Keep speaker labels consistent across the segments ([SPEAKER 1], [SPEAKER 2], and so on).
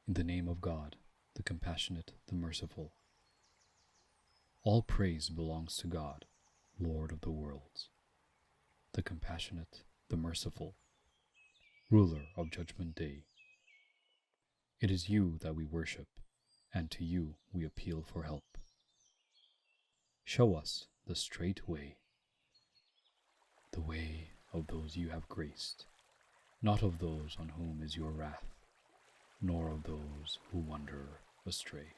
[SPEAKER 1] In the name of God, the Compassionate, the Merciful. All praise belongs to God, Lord of the worlds, the Compassionate, the Merciful, Ruler of Judgment Day. It is you that we worship, and to you we appeal for help. Show us the straight way, the way of those you have graced, not of those on whom is your wrath, nor of those who wander astray.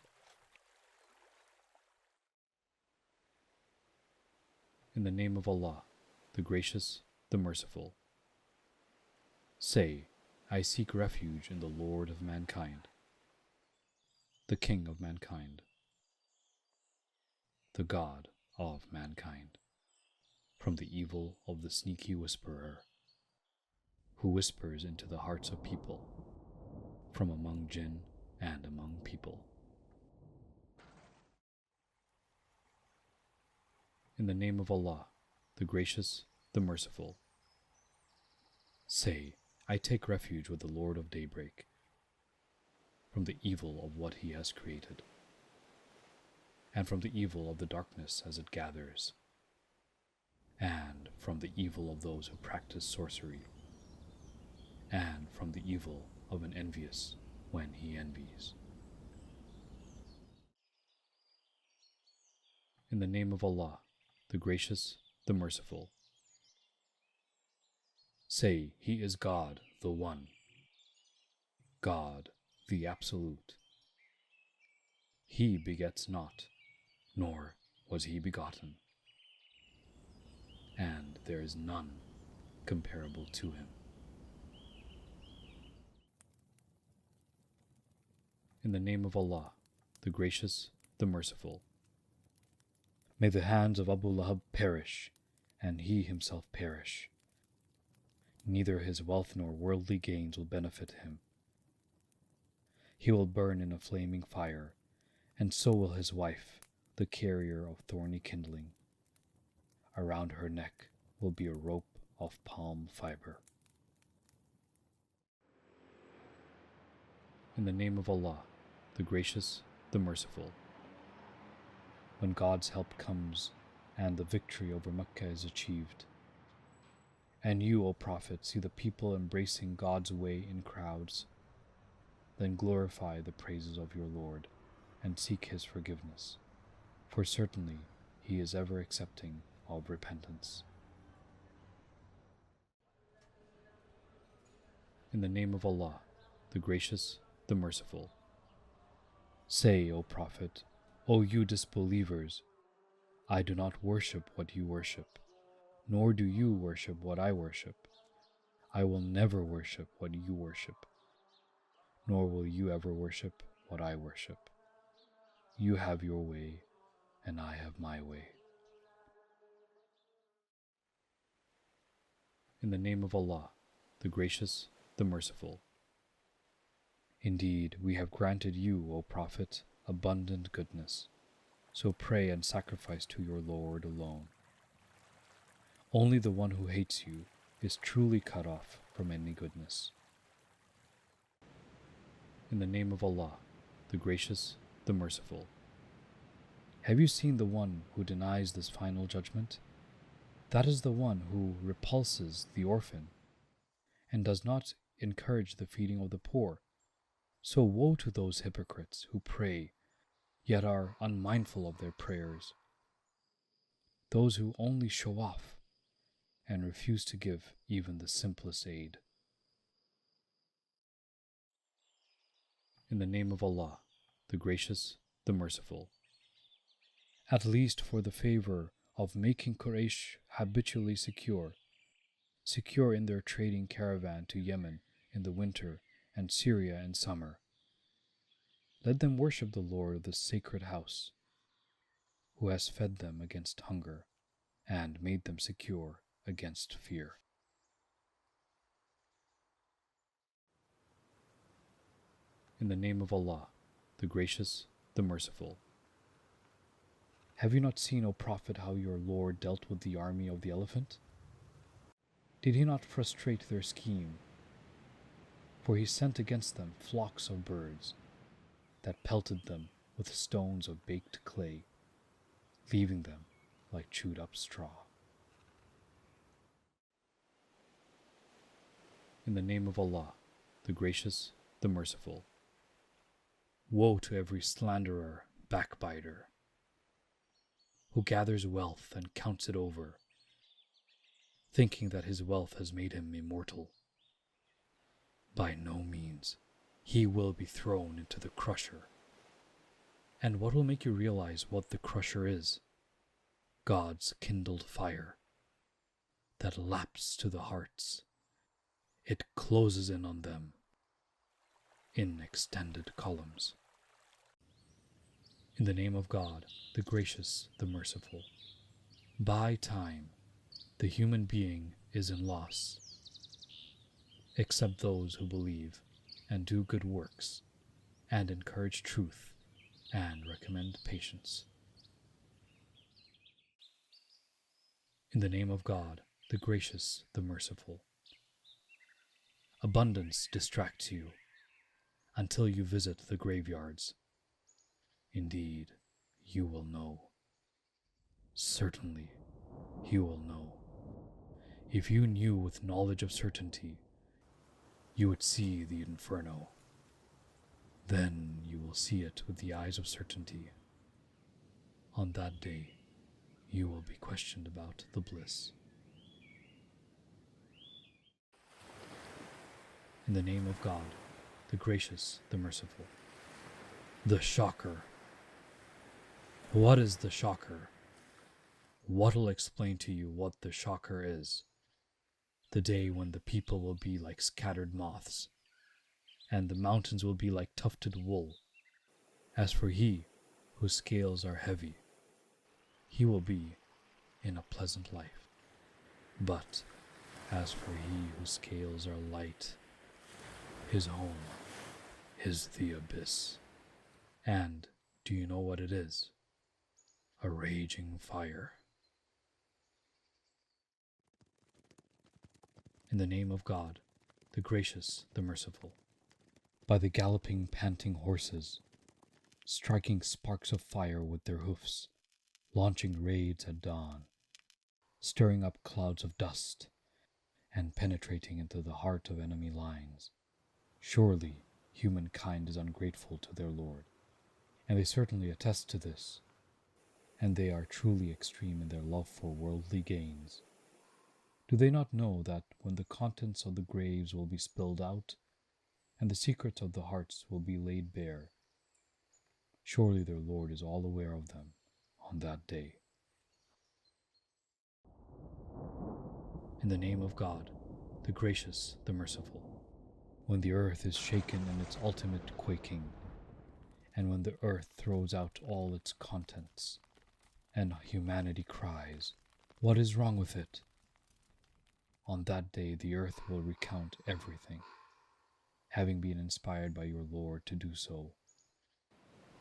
[SPEAKER 1] In the name of Allah, the Gracious, the Merciful. Say, I seek refuge in the Lord of mankind, the King of mankind, the God of mankind, from the evil of the sneaky whisperer, who whispers into the hearts of people, from among jinn and among people. In the name of Allah, the Gracious, the Merciful. Say, I take refuge with the Lord of daybreak, from the evil of what he has created, and from the evil of the darkness as it gathers, and from the evil of those who practice sorcery, and from the evil of an envious when he envies. In the name of Allah, the Gracious, the Merciful. Say, He is God, the One, God, the Absolute. He begets not, nor was he begotten, and there is none comparable to him. In the name of Allah, the Gracious, the Merciful. May the hands of Abu Lahab perish, and he himself perish. Neither his wealth nor worldly gains will benefit him. He will burn in a flaming fire, and so will his wife, the carrier of thorny kindling. Around her neck will be a rope of palm fiber. In the name of Allah, the Gracious, the Merciful. When God's help comes and the victory over Mecca is achieved, and you, O Prophet, see the people embracing God's way in crowds, then glorify the praises of your Lord and seek his forgiveness, for certainly he is ever accepting of repentance. In the name of Allah, the Gracious, the Merciful. Say, O Prophet, O you disbelievers, I do not worship what you worship, nor do you worship what I worship. I will never worship what you worship, nor will you ever worship what I worship. You have your way, and I have my way. In the name of Allah, the Gracious, the Merciful. Indeed, we have granted you, O Prophet, abundant goodness, so pray and sacrifice to your Lord alone. Only the one who hates you is truly cut off from any goodness. In the name of Allah, the Gracious, the Merciful. Have you seen the one who denies this final judgment? That is the one who repulses the orphan and does not encourage the feeding of the poor. So woe to those hypocrites who pray, yet are unmindful of their prayers. Those who only show off and refuse to give even the simplest aid. In the name of Allah, the Gracious, the Merciful. At least for the favor of making Quraysh habitually secure in their trading caravan to Yemen in the winter and Syria in summer. Let them worship the Lord of this sacred house, who has fed them against hunger and made them secure against fear. In the name of Allah, the Gracious, the Merciful. Have you not seen, O Prophet, how your Lord dealt with the army of the elephant? Did he not frustrate their scheme? For he sent against them flocks of birds that pelted them with stones of baked clay, leaving them like chewed up straw. In the name of Allah, the Gracious, the Merciful. Woe to every slanderer, backbiter, who gathers wealth and counts it over, thinking that his wealth has made him immortal. By no means. He will be thrown into the crusher. And what will make you realize what the crusher is? God's kindled fire that laps to the hearts. It closes in on them in extended columns. In the name of God, the Gracious, the Merciful. By time, the human being is in loss, except those who believe and do good works and encourage truth and recommend patience. In the name of God, the Gracious, the Merciful. Abundance distracts you until you visit the graveyards. Indeed, you will know. Certainly, you will know. If you knew with knowledge of certainty, you would see the inferno. Then you will see it with the eyes of certainty. On that day, you will be questioned about the bliss. In the name of God, the Gracious, the Merciful. The Shocker. What is the shocker? What will explain to you what the shocker is? The day when the people will be like scattered moths, and the mountains will be like tufted wool. As for he whose scales are heavy, he will be in a pleasant life. But as for he whose scales are light, his home is the abyss. And do you know what it is? A raging fire. In the name of God, the Gracious, the Merciful. By the galloping, panting horses, striking sparks of fire with their hoofs, launching raids at dawn, stirring up clouds of dust, and penetrating into the heart of enemy lines. Surely humankind is ungrateful to their Lord, and they certainly attest to this, and they are truly extreme in their love for worldly gains. Do they not know that when the contents of the graves will be spilled out, and the secrets of the hearts will be laid bare, surely their Lord is all aware of them on that day. In the name of God, the Gracious, the Merciful. When the earth is shaken in its ultimate quaking, and when the earth throws out all its contents, and humanity cries, "What is wrong with it?" On that day the earth will recount everything, having been inspired by your Lord to do so.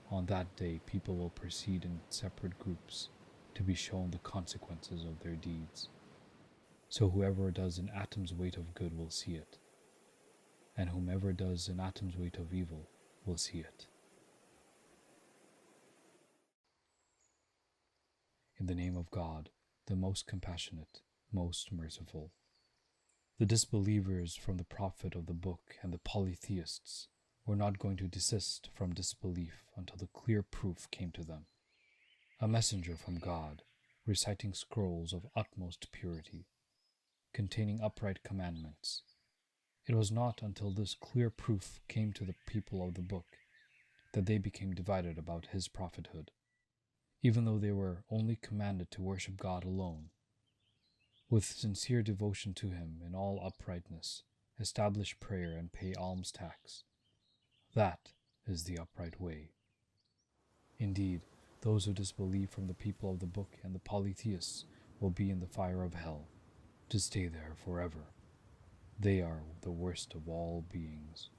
[SPEAKER 1] On that day people will proceed in separate groups to be shown the consequences of their deeds. So whoever does an atom's weight of good will see it, and whomever does an atom's weight of evil will see it. In the name of God, the most compassionate, most merciful. The disbelievers from the prophet of the book and the polytheists were not going to desist from disbelief until the clear proof came to them. A messenger from God, reciting scrolls of utmost purity, containing upright commandments. It was not until this clear proof came to the people of the book that they became divided about his prophethood, even though they were only commanded to worship God alone. With sincere devotion to him in all uprightness, establish prayer and pay alms tax. That is the upright way. Indeed, those who disbelieve from the people of the book and the polytheists will be in the fire of hell, to stay there forever. They are the worst of all beings.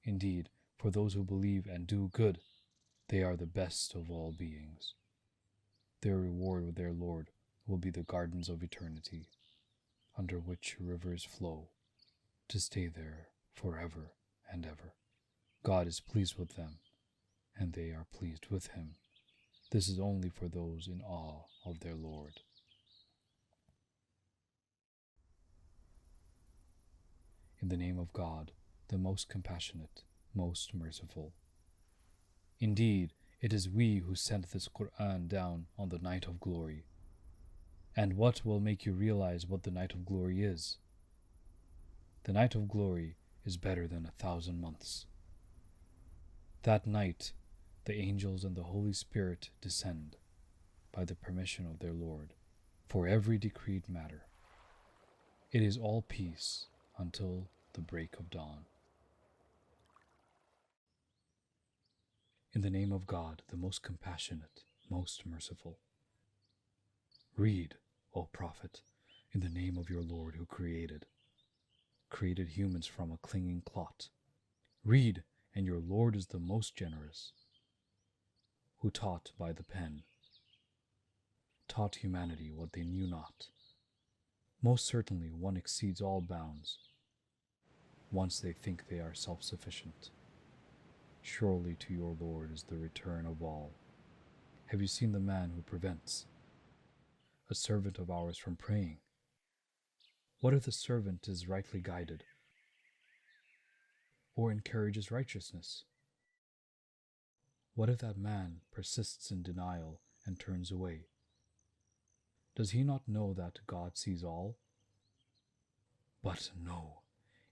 [SPEAKER 1] Indeed, for those who believe and do good, they are the best of all beings. Their reward with their Lord will be the gardens of eternity, under which rivers flow, to stay there forever and ever. God is pleased with them, and they are pleased with him. This is only for those in awe of their Lord. In the name of God, the most compassionate, most merciful. Indeed, it is we who sent this Qur'an down on the night of glory. And what will make you realize what the night of glory is? The night of glory is better than 1,000 months. That night, the angels and the Holy Spirit descend by the permission of their Lord for every decreed matter. It is all peace until the break of dawn. In the name of God, the most compassionate, most merciful. Read, O Prophet, in the name of your Lord who created humans from a clinging clot. Read, and your Lord is the most generous, who taught by the pen, taught humanity what they knew not. Most certainly one exceeds all bounds, once they think they are self-sufficient. Surely to your Lord is the return of all. Have you seen the man who prevents a servant of ours from praying? What if the servant is rightly guided, or encourages righteousness? What if that man persists in denial and turns away? Does he not know that God sees all? But no,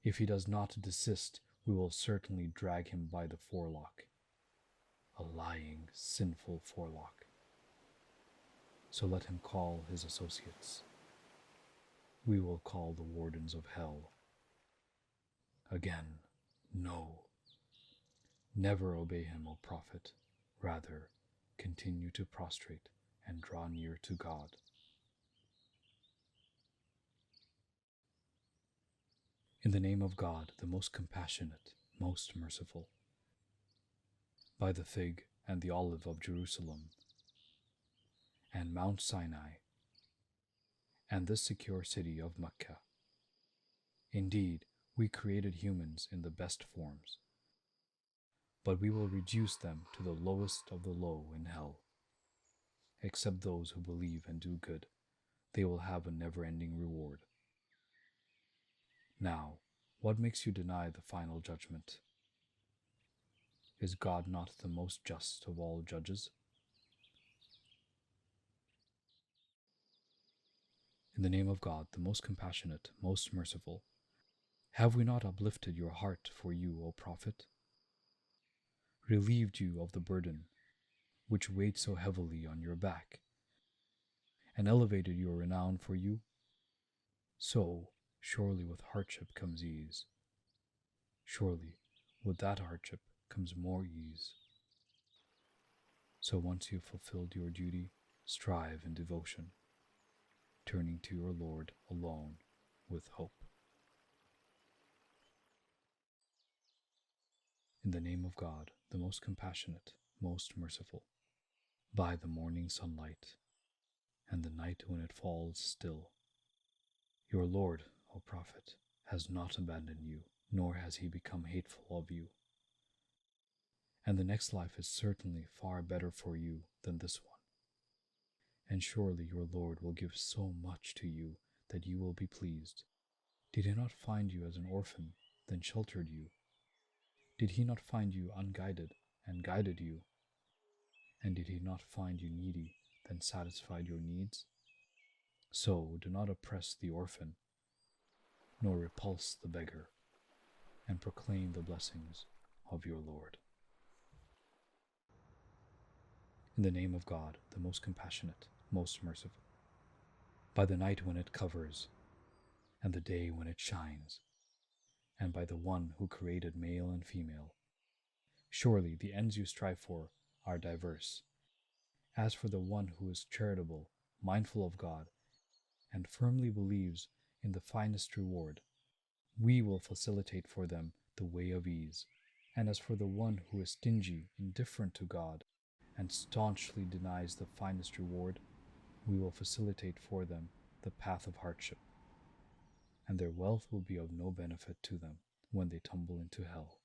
[SPEAKER 1] if he does not desist, we will certainly drag him by the forelock, a lying, sinful forelock. So let him call his associates. We will call the wardens of hell. Again, no. Never obey him, O Prophet. Rather, continue to prostrate and draw near to God. In the name of God, the most compassionate, most merciful. By the fig and the olive of Jerusalem, and Mount Sinai, and this secure city of Mecca. Indeed, we created humans in the best forms, but we will reduce them to the lowest of the low in hell. Except those who believe and do good, they will have a never-ending reward. Now, what makes you deny the final judgment? Is God not the most just of all judges? In the name of God, the most compassionate, most merciful, have we not uplifted your heart for you, O Prophet? Relieved you of the burden which weighed so heavily on your back, and elevated your renown for you? So, surely with hardship comes ease. Surely, with that hardship comes more ease. So once you've fulfilled your duty, strive in devotion, turning to your Lord alone with hope. In the name of God, the most compassionate, most merciful, by the morning sunlight, and the night when it falls still. Your Lord, O Prophet, has not abandoned you, nor has he become hateful of you. And the next life is certainly far better for you than this one. And surely your Lord will give so much to you that you will be pleased. Did he not find you as an orphan, then sheltered you? Did he not find you unguided, and guided you? And did he not find you needy, then satisfied your needs? So do not oppress the orphan, nor repulse the beggar, and proclaim the blessings of your Lord. In the name of God, the most compassionate, most merciful, by the night when it covers, and the day when it shines, and by the one who created male and female. Surely the ends you strive for are diverse. As for the one who is charitable, mindful of God, and firmly believes in the finest reward, we will facilitate for them the way of ease. And as for the one who is stingy, indifferent to God, and staunchly denies the finest reward, we will facilitate for them the path of hardship, and their wealth will be of no benefit to them, when they tumble into hell.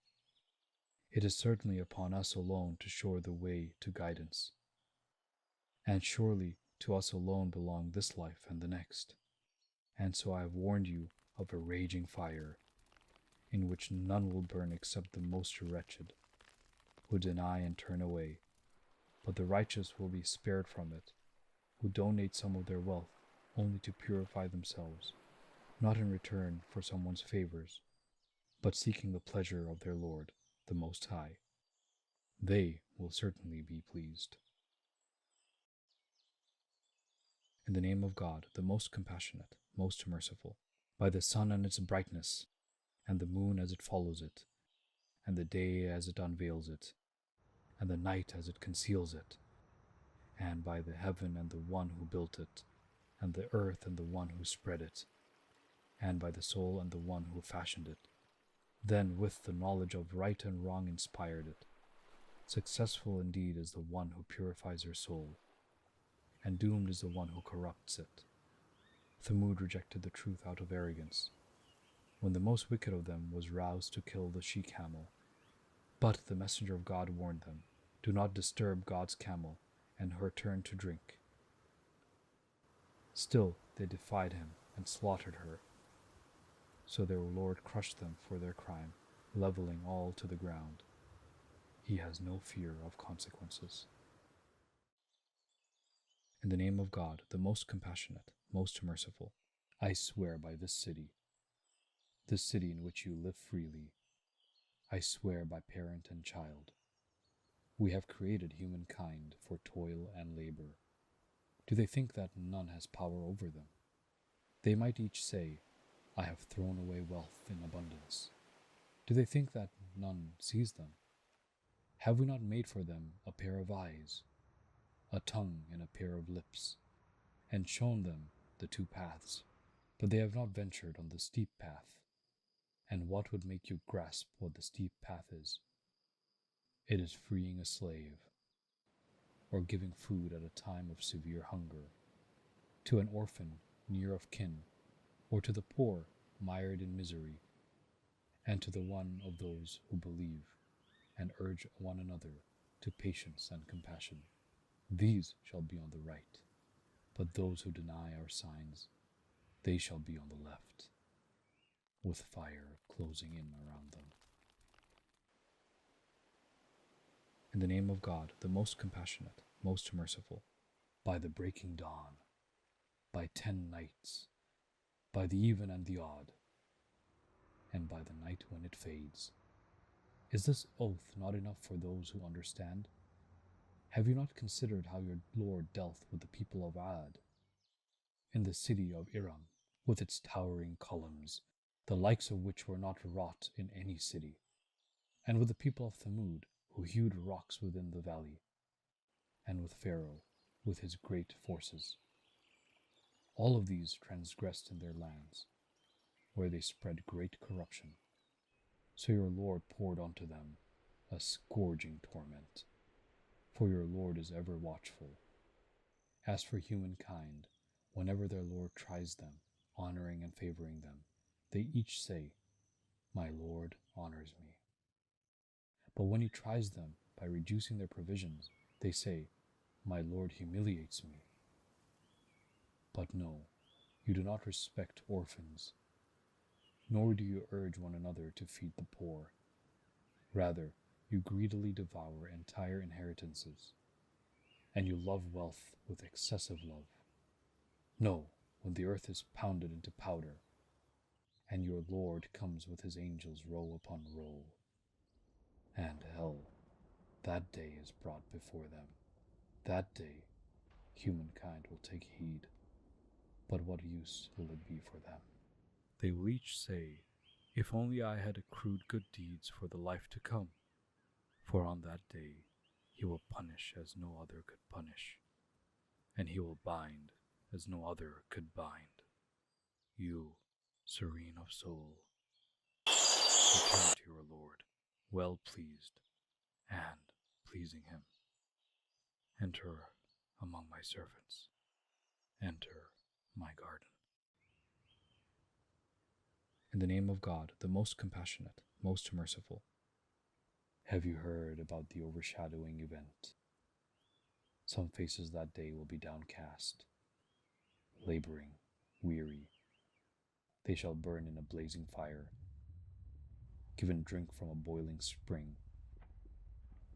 [SPEAKER 1] It is certainly upon us alone to show the way to guidance, and surely to us alone belong this life and the next. And so I have warned you of a raging fire, in which none will burn except the most wretched, who deny and turn away, but the righteous will be spared from it, who donate some of their wealth only to purify themselves, not in return for someone's favors, but seeking the pleasure of their Lord, the Most High. They will certainly be pleased. In the name of God, the most compassionate, most merciful, by the sun and its brightness, and the moon as it follows it, and the day as it unveils it, and the night as it conceals it, and by the heaven and the one who built it, and the earth and the one who spread it, and by the soul and the one who fashioned it, then with the knowledge of right and wrong inspired it. Successful indeed is the one who purifies her soul, and doomed is the one who corrupts it. Thamud rejected the truth out of arrogance, when the most wicked of them was roused to kill the she-camel. But the messenger of God warned them, do not disturb God's camel and her turn to drink. Still they defied him and slaughtered her. So their Lord crushed them for their crime, leveling all to the ground. He has no fear of consequences. In the name of God, the most compassionate, most merciful, I swear by this city in which you live freely. I swear by parent and child. We have created humankind for toil and labor. Do they think that none has power over them? They might each say, I have thrown away wealth in abundance. Do they think that none sees them? Have we not made for them a pair of eyes, a tongue and a pair of lips, and shown them the two paths? But they have not ventured on the steep path. And what would make you grasp what the steep path is? It is freeing a slave, or giving food at a time of severe hunger, to an orphan near of kin, or to the poor mired in misery, and to the one of those who believe and urge one another to patience and compassion. These shall be on the right, but those who deny our signs, they shall be on the left, with fire closing in around them. In the name of God, the most compassionate, most merciful, by the breaking dawn, by 10 nights, by the even and the odd, and by the night when it fades. Is this oath not enough for those who understand? Have you not considered how your Lord dealt with the people of Ad, in the city of Iram, with its towering columns, the likes of which were not wrought in any city, and with the people of Thamud, who hewed rocks within the valley, and with Pharaoh, with his great forces? All of these transgressed in their lands, where they spread great corruption. So your Lord poured onto them a scourging torment, for your Lord is ever watchful. As for humankind, whenever their Lord tries them, honoring and favoring them, they each say, my Lord honors me. But when he tries them by reducing their provisions, they say, my Lord humiliates me. But no, you do not respect orphans, nor do you urge one another to feed the poor. Rather, you greedily devour entire inheritances, and you love wealth with excessive love. No, when the earth is pounded into powder, and your Lord comes with his angels row upon row, and hell, that day is brought before them. That day, humankind will take heed, but what use will it be for them? They will each say, if only I had accrued good deeds for the life to come, for on that day he will punish as no other could punish, and he will bind as no other could bind. You, serene of soul, return to your Lord, well pleased and pleasing him. Enter among my servants. Enter my garden. In the name of God, the most compassionate, most merciful. Have you heard about the overshadowing event? Some faces that day will be downcast, laboring, weary. They shall burn in a blazing fire, given drink from a boiling spring,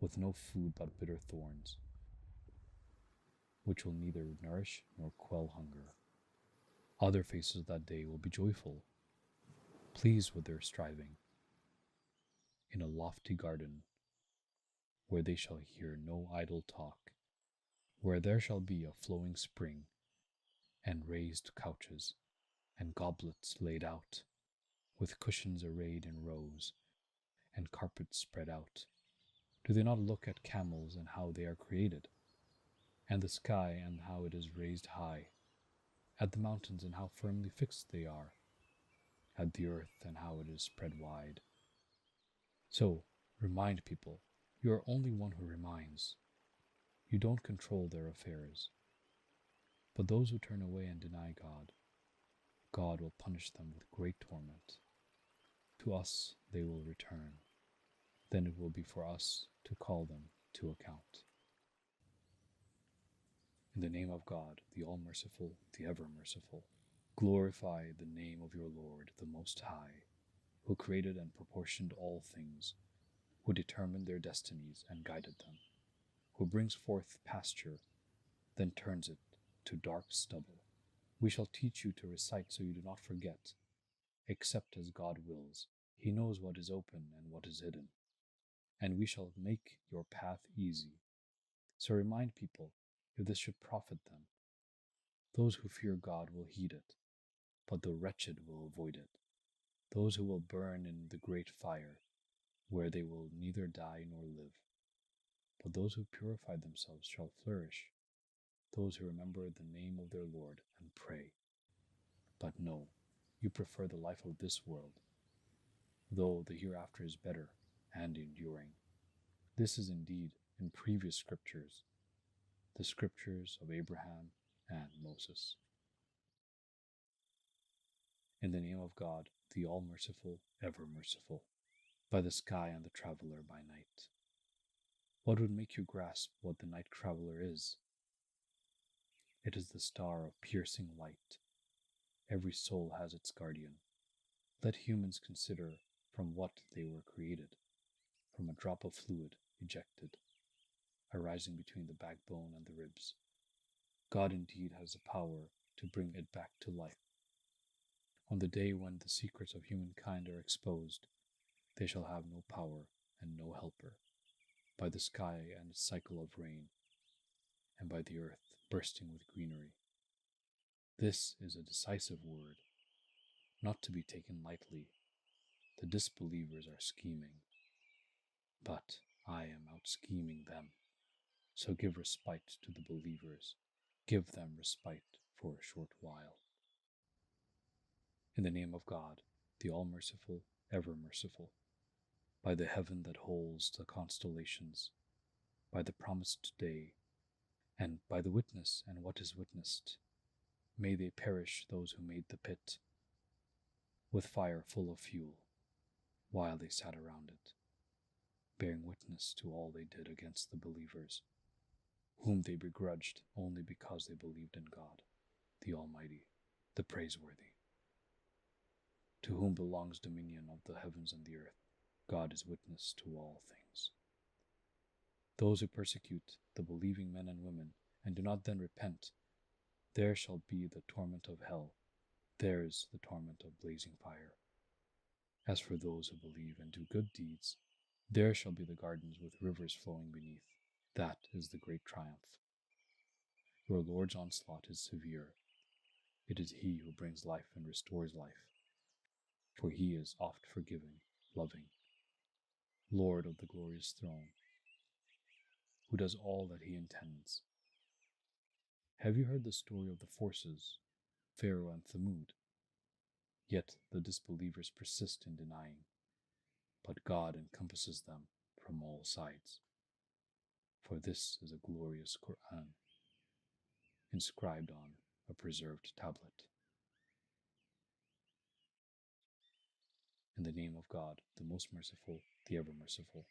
[SPEAKER 1] with no food but bitter thorns, which will neither nourish nor quell hunger. Other faces that day will be joyful, pleased with their striving, in a lofty garden, where they shall hear no idle talk, where there shall be a flowing spring, and raised couches, and goblets laid out, with cushions arrayed in rows, and carpets spread out. Do they not look at camels and how they are created, and the sky and how it is raised high, at the mountains and how firmly fixed they are, at the earth and how it is spread wide? So, remind people, you are only one who reminds. You don't control their affairs. But those who turn away and deny God, God will punish them with great torment. To us they will return. Then it will be for us to call them to account. In the name of God, the All-Merciful, the Ever-Merciful, glorify the name of your Lord, the Most High, who created and proportioned all things, who determined their destinies and guided them, who brings forth pasture, then turns it to dark stubble. We shall teach you to recite so you do not forget, except as God wills. He knows what is open and what is hidden, and we shall make your path easy. So remind people, if this should profit them. Those who fear God will heed it, but the wretched will avoid it. Those who will burn in the great fire, where they will neither die nor live. But those who purify themselves shall flourish, those who remember the name of their Lord and pray. But no, you prefer the life of this world, though the hereafter is better and enduring. This is indeed in previous scriptures, the scriptures of Abraham and Moses. In the name of God, the All-Merciful, Ever-Merciful, by the sky and the traveler by night. What would make you grasp what the night traveler is? It is the star of piercing light. Every soul has its guardian. Let humans consider from what they were created, from a drop of fluid ejected, arising between the backbone and the ribs. God indeed has the power to bring it back to life. On the day when the secrets of humankind are exposed, they shall have no power and no helper, by the sky and its cycle of rain, and by the earth bursting with greenery. This is a decisive word, not to be taken lightly. The disbelievers are scheming, but I am out scheming them. So give respite to the believers. Give them respite for a short while. In the name of God, the All-Merciful, Ever-Merciful, by the heaven that holds the constellations, by the promised day, and by the witness and what is witnessed, may they perish those who made the pit, with fire full of fuel, while they sat around it, bearing witness to all they did against the believers, whom they begrudged only because they believed in God, the Almighty, the Praiseworthy, to whom belongs dominion of the heavens and the earth. God is witness to all things. Those who persecute the believing men and women and do not then repent, there shall be the torment of hell, theirs the torment of blazing fire. As for those who believe and do good deeds, there shall be the gardens with rivers flowing beneath. That is the great triumph. Your Lord's onslaught is severe. It is He who brings life and restores life, for He is oft forgiving, loving, Lord of the glorious throne, who does all that He intends. Have you heard the story of the forces, Pharaoh and Thamud? Yet the disbelievers persist in denying, but God encompasses them from all sides. For this is a glorious Quran, inscribed on a preserved tablet. In the name of God, the most merciful, the ever merciful.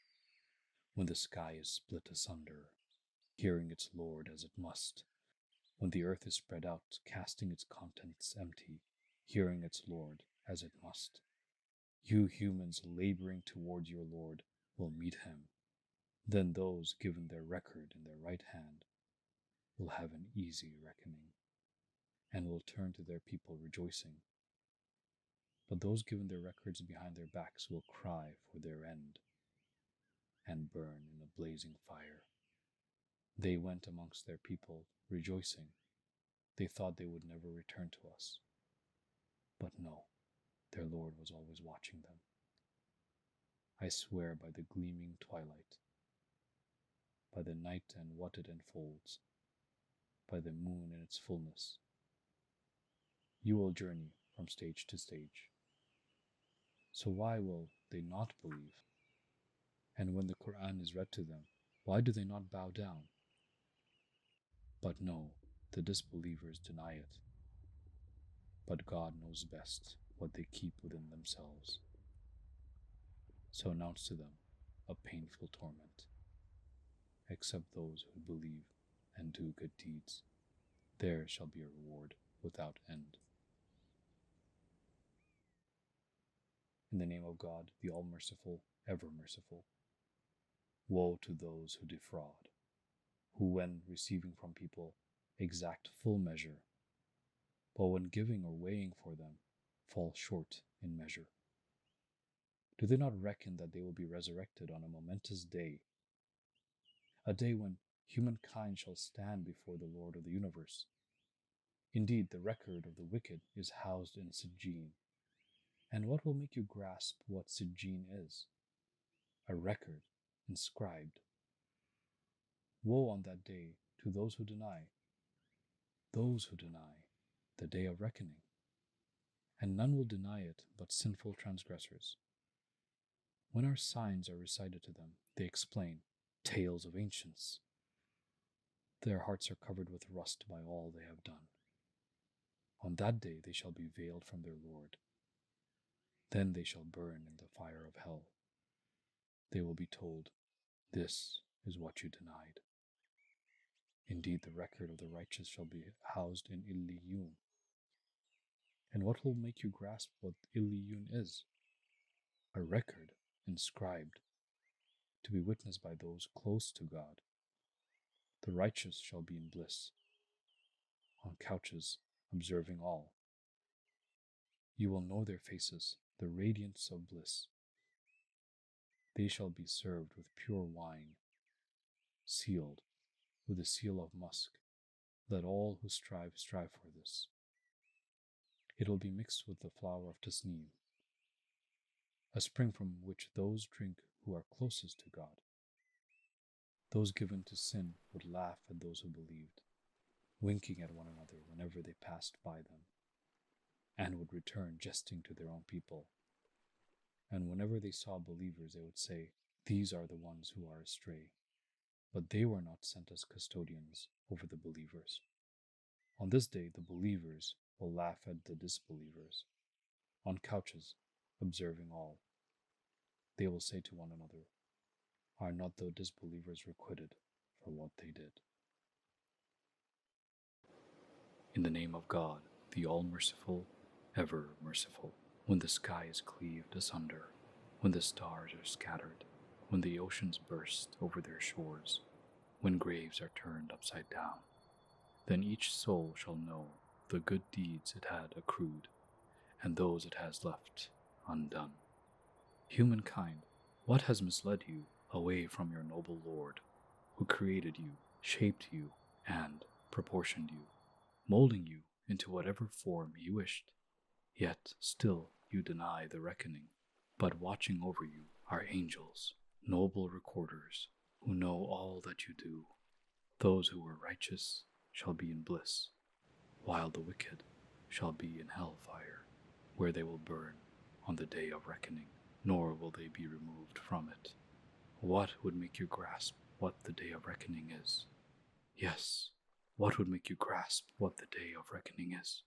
[SPEAKER 1] When the sky is split asunder, hearing its Lord as it must, when the earth is spread out, casting its contents empty, hearing its Lord as it must, you humans laboring towards your Lord will meet him. Then those given their record in their right hand will have an easy reckoning, and will turn to their people rejoicing. But those given their records behind their backs will cry for their end, and burn in a blazing fire. They went amongst their people rejoicing. They thought they would never return to us. But no, their Lord was always watching them. I swear by the gleaming twilight, by the night and what it enfolds, by the moon in its fullness. You will journey from stage to stage. So why will they not believe? And when the Quran is read to them, why do they not bow down? But no, the disbelievers deny it. But God knows best what they keep within themselves. So announce to them a painful torment. Except those who believe and do good deeds, there shall be a reward without end. In the name of God, the All-Merciful, Ever-Merciful. Woe to those who defraud, who when receiving from people exact full measure, but when giving or weighing for them fall short in measure. Do they not reckon that they will be resurrected on a momentous day, a day when humankind shall stand before the Lord of the universe? Indeed, the record of the wicked is housed in Sijjin. And what will make you grasp what Sijjin is? A record inscribed. Woe on that day to those who deny the day of reckoning. And none will deny it but sinful transgressors. When our signs are recited to them, they explain tales of ancients. Their hearts are covered with rust by all they have done. On that day they shall be veiled from their Lord. Then they shall burn in the fire of hell. They will be told, this is what you denied. Indeed, the record of the righteous shall be housed in Illiyun. And what will make you grasp what Illiyun is? A record inscribed, to be witnessed by those close to God. The righteous shall be in bliss, on couches, observing all. You will know their faces, the radiance of bliss. They shall be served with pure wine, sealed with the seal of musk. Let all who strive for this. It will be mixed with the flower of tasneem, a spring from which those drink who are closest to God. Those given to sin would laugh at those who believed, winking at one another whenever they passed by them, and would return jesting to their own people. And whenever they saw believers, they would say, these are the ones who are astray. But they were not sent as custodians over the believers. On this day, the believers will laugh at the disbelievers, on couches, observing all. They will say to one another, are not the disbelievers requited for what they did? In the name of God, the All-Merciful, Ever-Merciful. When the sky is cleaved asunder, when the stars are scattered, when the oceans burst over their shores, when graves are turned upside down, then each soul shall know the good deeds it had accrued, and those it has left undone. Humankind, what has misled you away from your noble Lord, who created you, shaped you, and proportioned you, molding you into whatever form he wished? Yet still you deny the reckoning. But watching over you are angels, noble recorders, who know all that you do. Those who are righteous shall be in bliss, while the wicked shall be in hellfire, where they will burn on the day of reckoning, nor will they be removed from it. What would make you grasp what the day of reckoning is? Yes, what would make you grasp what the day of reckoning is?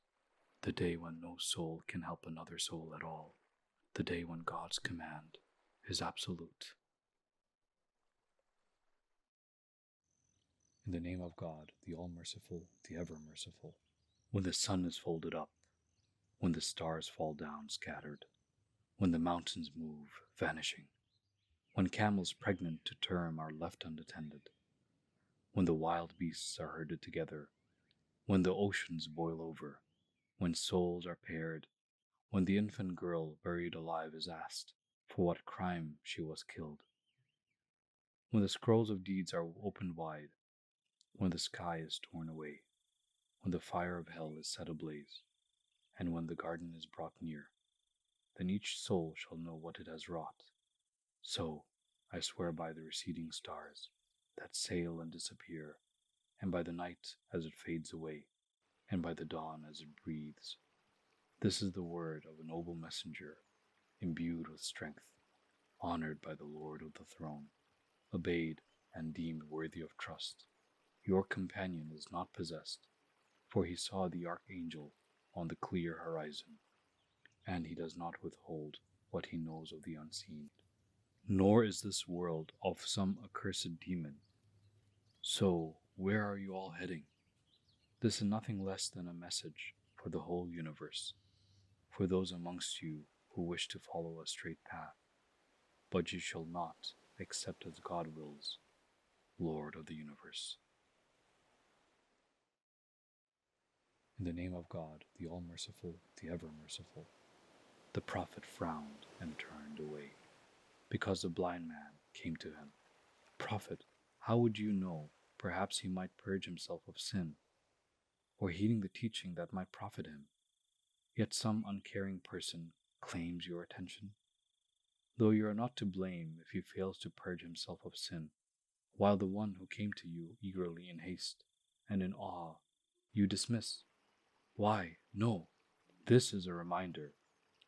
[SPEAKER 1] The day when no soul can help another soul at all. the day when God's command is absolute. In the name of God, the All-Merciful, the Ever-Merciful. When the sun is folded up, when the stars fall down scattered, when the mountains move, vanishing, when camels pregnant to term are left unattended, when the wild beasts are herded together, when the oceans boil over, when souls are paired, when the infant girl buried alive is asked for what crime she was killed, when the scrolls of deeds are opened wide, when the sky is torn away, when the fire of hell is set ablaze, and when the garden is brought near, then each soul shall know what it has wrought. So I swear by the receding stars that sail and disappear, and by the night as it fades away, and by the dawn as it breathes. This is the word of a noble messenger, imbued with strength, honored by the Lord of the throne, obeyed and deemed worthy of trust. Your companion is not possessed, for he saw the archangel on the clear horizon, and he does not withhold what he knows of the unseen. Nor is this world of some accursed demon. So, where are you all heading? This is nothing less than a message for the whole universe, for those amongst you who wish to follow a straight path, but you shall not, except as God wills, Lord of the universe. In the name of God, the All-Merciful, the Ever-Merciful. The prophet frowned and turned away, because the blind man came to him. Prophet, how would you know? Perhaps he might purge himself of sin, or heeding the teaching that might profit him. Yet some uncaring person claims your attention, though you are not to blame if he fails to purge himself of sin, while the one who came to you eagerly in haste and in awe you dismiss. Why, no, this is a reminder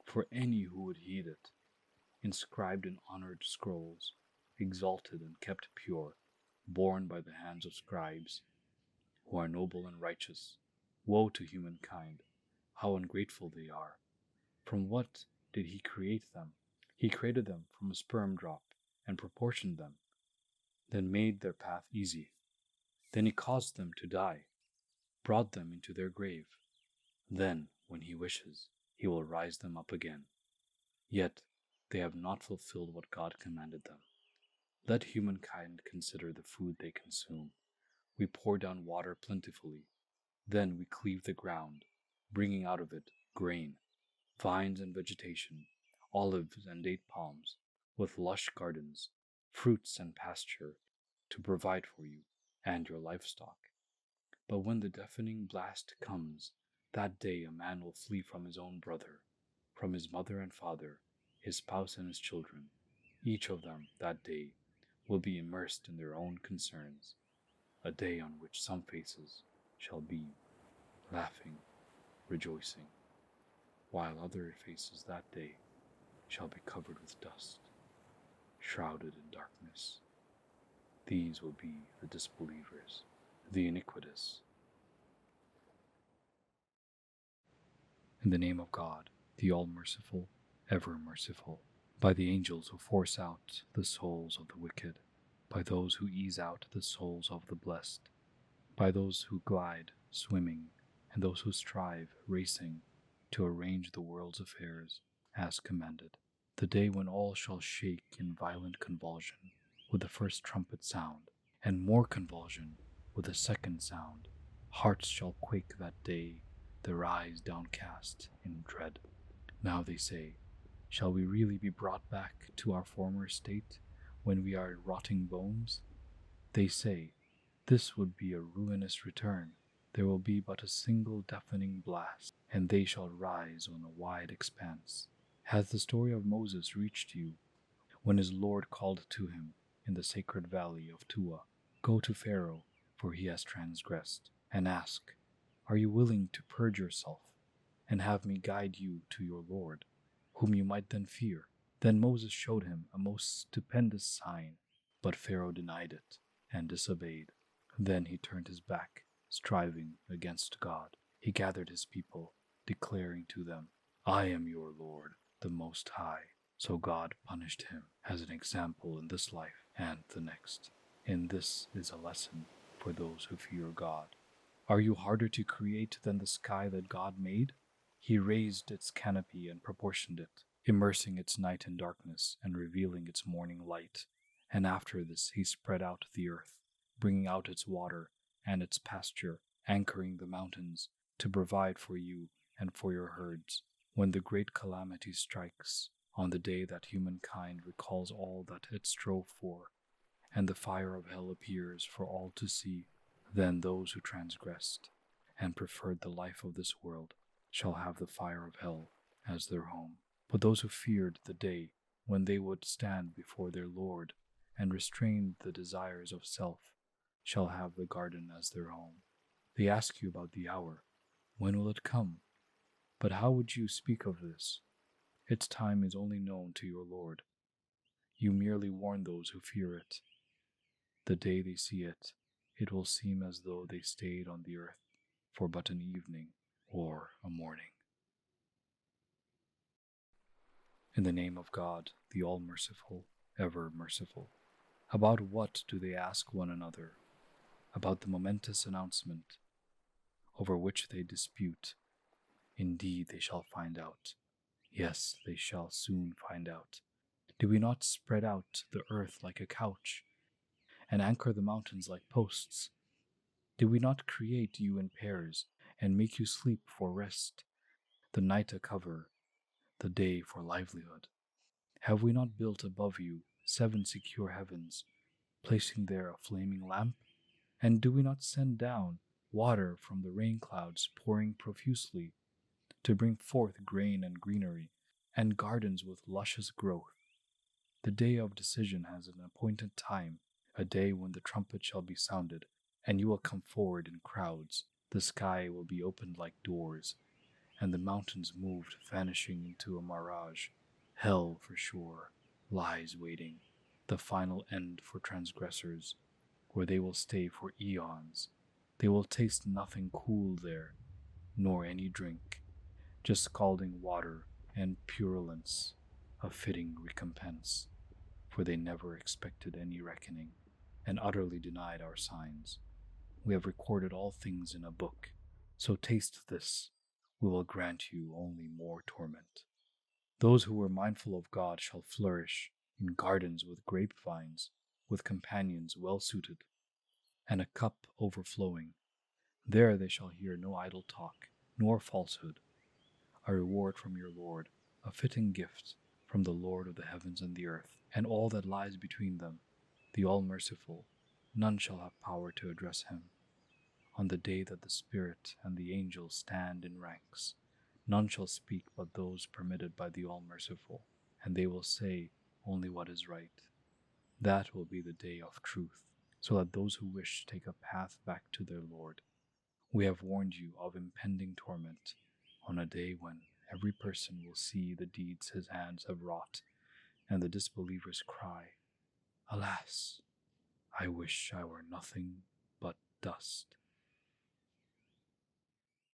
[SPEAKER 1] for any who would heed it, inscribed in honored scrolls, exalted and kept pure, borne by the hands of scribes, who are noble and righteous. Woe to humankind, how ungrateful they are. From what did he create them? He created them from a sperm drop and proportioned them, then made their path easy. Then he caused them to die, brought them into their grave. Then, when he wishes, he will rise them up again. Yet they have not fulfilled what God commanded them. Let humankind consider the food they consume. We pour down water plentifully. Then we cleave the ground, bringing out of it grain, vines and vegetation, olives and date palms, with lush gardens, fruits and pasture, to provide for you and your livestock. But when the deafening blast comes, that day a man will flee from his own brother, from his mother and father, his spouse and his children. Each of them that day will be immersed in their own concerns, a day on which some faces shall be laughing, rejoicing, while other faces that day shall be covered with dust, shrouded in darkness. These will be the disbelievers, the iniquitous. In the name of God, the All-Merciful, Ever-Merciful, by the angels who force out the souls of the wicked, by those who ease out the souls of the blessed, by those who glide, swimming, and those who strive, racing, to arrange the world's affairs as commanded, the day when all shall shake in violent convulsion with the first trumpet sound, and more convulsion with the second sound. Hearts shall quake that day, their eyes downcast in dread. Now they say, shall we really be brought back to our former state when we are rotting bones? They say, this would be a ruinous return. There will be but a single deafening blast, and they shall rise on a wide expanse. Has the story of Moses reached you, when his Lord called to him in the sacred valley of Tua, go to Pharaoh, for he has transgressed, and ask, are you willing to purge yourself, and have me guide you to your Lord, whom you might then fear? Then Moses showed him a most stupendous sign, but Pharaoh denied it and disobeyed. Then he turned his back, striving against God. He gathered his people, declaring to them, I am your Lord. the Most High. So God punished him as an example in this life and the next. And this is a lesson for those who fear God. Are you harder to create than the sky that God made? He raised its canopy and proportioned it, immersing its night in darkness and revealing its morning light. And after this he spread out the earth, bringing out its water and its pasture, anchoring the mountains to provide for you and for your herds. When the great calamity strikes, on the day that humankind recalls all that it strove for, and the fire of hell appears for all to see, then those who transgressed and preferred the life of this world shall have the fire of hell as their home. But those who feared the day when they would stand before their Lord and restrained the desires of self shall have the garden as their home. They ask you about the hour. When will it come? But how would you speak of this? Its time is only known to your Lord. You merely warn those who fear it. The day they see it, it will seem as though they stayed on the earth for but an evening or a morning. In the name of God, the All-Merciful, Ever-Merciful. About what do they ask one another? About the momentous announcement over which they dispute. Indeed, they shall find out. Yes, they shall soon find out. Do we not spread out the earth like a couch and anchor the mountains like posts? Did we not create you in pairs and make you sleep for rest, the night a cover, the day for livelihood? Have we not built above you 7 secure heavens, placing there a flaming lamp? And do we not send down water from the rain clouds pouring profusely to bring forth grain and greenery and gardens with luscious growth? The day of decision has an appointed time, a day when the trumpet shall be sounded, and you will come forward in crowds. The sky will be opened like doors, and the mountains moved, vanishing into a mirage. Hell, for sure, lies waiting, the final end for transgressors, where they will stay for eons. They will taste nothing cool there, nor any drink, just scalding water and purulence, a fitting recompense, for they never expected any reckoning, and utterly denied our signs. We have recorded all things in a book, so taste this. We will grant you only more torment. Those who were mindful of God shall flourish in gardens with grapevines, with companions well suited, and a cup overflowing. There they shall hear no idle talk, nor falsehood. A reward from your Lord, a fitting gift from the Lord of the heavens and the earth, and all that lies between them, the All-Merciful. None shall have power to address him. On the day that the Spirit and the angels stand in ranks, none shall speak but those permitted by the All-Merciful, and they will say only what is right. That will be the day of truth, so that those who wish take a path back to their Lord. We have warned you of impending torment on a day when every person will see the deeds his hands have wrought, and the disbelievers cry, "Alas, I wish I were nothing but dust."